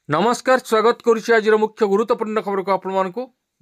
नमस्कार स्वागत करुछि आज मुख्य गुरुत्वपूर्ण खबर को आपण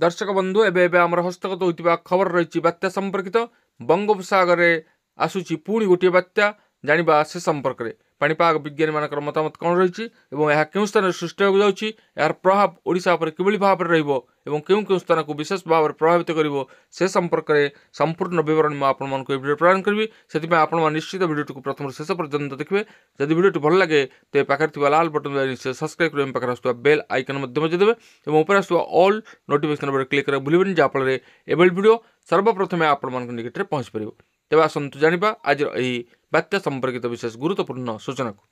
दर्शक बंधु एबे आमर हस्तगत होइतिबा खबर रही बात्या संपर्कित बंगोपसागर रे आसुची पुणी गोटे बात्या जानिबा से संपर्क रे पाणीपाग विज्ञानी मानकर मतामत कौन रही क्यों स्थान सृष्टि हो जाउछि यार प्रभाव ओडिशा पर किभली भाव में रहिबो एवं केउं स्थान को विशेष भाव में प्रभावित करिवो से संपर्क में संपूर्ण विवरण में आपण मानक वीडियो प्रदान करबी सेति आपण मान निश्चित वीडियो को प्रथम शेष पर्यंत देखिए जदि वीडियो भल लगे तो पाखे थिबा लाल बटन दबाइ सब्सक्राइब करबे पाखे आसुवा बेल आइकन मध्य बजाइ देबे एवं ऊपर आसुवा ऑल नोटिफिकेशन पर क्लिक करे भूलिबेनी जा फल एभली वीडियो सर्वप्रथम आपण मान निकट में पहुंच परिबो। तेबे आसंतु जानिबा आज एही बात्या संपर्कित विशेष गुरुत्वपूर्ण सूचना को।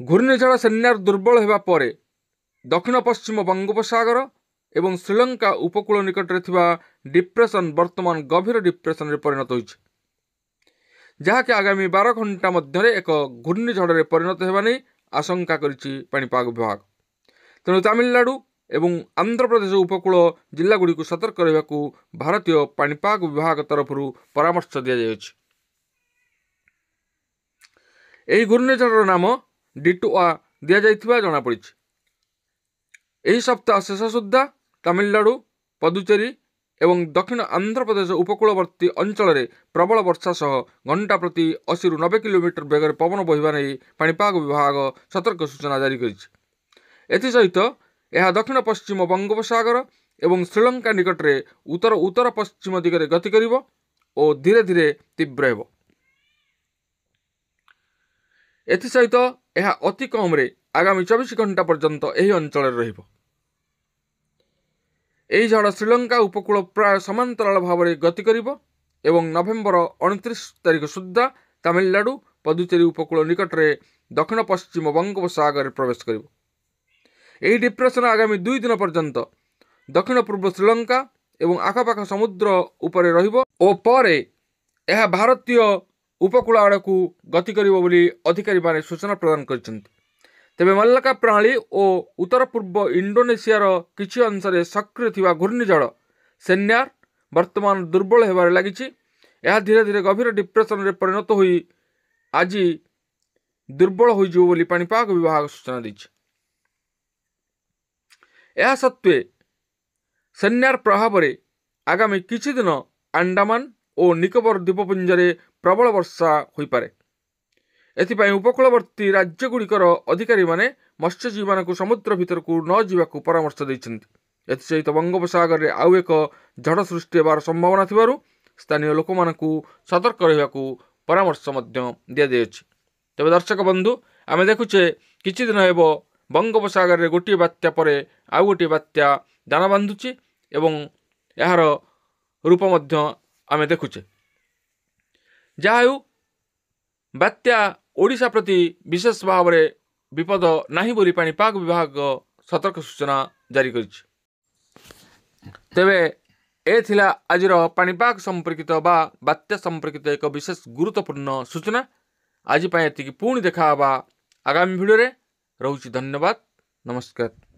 घूर्णिझड़ सेन्यार दुर्बल होगा पर दक्षिण पश्चिम बंगोपसागर एवं श्रीलंका उपकूल निकट में डिप्रेशन वर्तमान गभीर डिप्रेशन रे परिणत होइछि जहाँकि आगामी 12 घंटा मध्य एक घूर्णिझड़ रे परिणत होगा नहीं आशंका करिछि पाणीपाग विभाग। तेणु तमिलनाडु एवं आंध्र प्रदेश उपकूल जिल्लागुड़ी को सतर्क रहिबाकू भारतीय पाणीपाग विभाग तरफ परामर्श दिया जायछि। एही घूर्णिझड़र नाम डिटोआ दिया जाइथिबा जଣା पड़िछि। एही सप्ताह शेष सुद्धा तमिलनाडु पुदुचेरी एवं दक्षिण आंध्र प्रदेश उपकूलवर्ती अंचल में प्रबल वर्षा सह घंटा प्रति 80 ରୁ 90 किलोमीटर बेगर पवन बहिबा नहीं पाणीपाग विभाग सतर्क सूचना जारी करिछि। एथिसहित यह दक्षिण पश्चिम बंगोपसागर एवं श्रीलंका निकट में उत्तर उत्तर पश्चिम दिगरे गति करिवो और धीरे धीरे तीव्र हेबो। एथिसहित यह अति कम रे आगामी 24 घंटा पर्यंत यही अंचल रहिबो। एही झड़ श्रीलंका उपकूल प्राय समांतराल भाव में गति करिवो एवं नवेम्बर 29 तारिख सुद्धा तमिलनाडु पुदुचेरी उपकूल निकट में दक्षिण पश्चिम बंगोपसागर प्रवेश करिवो। एही डिप्रेशन आगामी 2 दिन पर्यंत दक्षिण पूर्व श्रीलंका एवं आखपाख समुद्र उपरे रहिबो और परे यह भारतीय उपकूल आड़ को गति करिवो बोली अधिकारी माने सूचना प्रदान करछन्ति। तेबे मल्लका प्रणाली और उत्तर पूर्व इंडोनेशियार किछि अंश में सक्रिय थिबा घूर्णिझड़ सेन्यार वर्तमान दुर्बल हेबार लागिछि। यह धीरे धीरे गभीर डिप्रेशन रे परिणत होई आज दुर्बल होई जिवो बोली पाणीपाग विभाग सूचना दैछि। यह सत्वे सेन्यार प्रभाव में आगामी किछि दिन अंडमान और निकोबर द्वीपपुंज में प्रबल वर्षा हो पारे। एथिपाई उपकूलवर्ती राज्यगुड़िकर अधिकारी माने मत्स्यजीवी मानक समुद्र भीतर को न जीवाकू परामर्श दैछन्ति। एथिसहित बंगोपसागर रे आउ एक झड़ सृष्टि होबार संभावना थिबारु स्थानीय लोक मानकू सतर्क रहिबाकू परामर्श मध्य दिया जायछि। तबे दर्शक बंधु आमे देखुचे किछि दिन हेबो बंगोपसागर रे गोटे बात्या परे आउ गोटे बात्या दाना बांधुछि एवं यार रूप मध्य आमे देखुचे। जाहाउ बात्या ओडिशा प्रति विशेष भाव में विपद नहीं बोली पाणीपाग विभाग सतर्क सूचना जारी करिछि। तेबे ए थिला आजिर पाणीपाग संपर्कित बा बात्या संपर्कित एक विशेष गुरुत्वपूर्ण सूचना। आज पाए एतिकी पुणी देखा आगामी वीडियो रे। रहुछि धन्यवाद नमस्कार।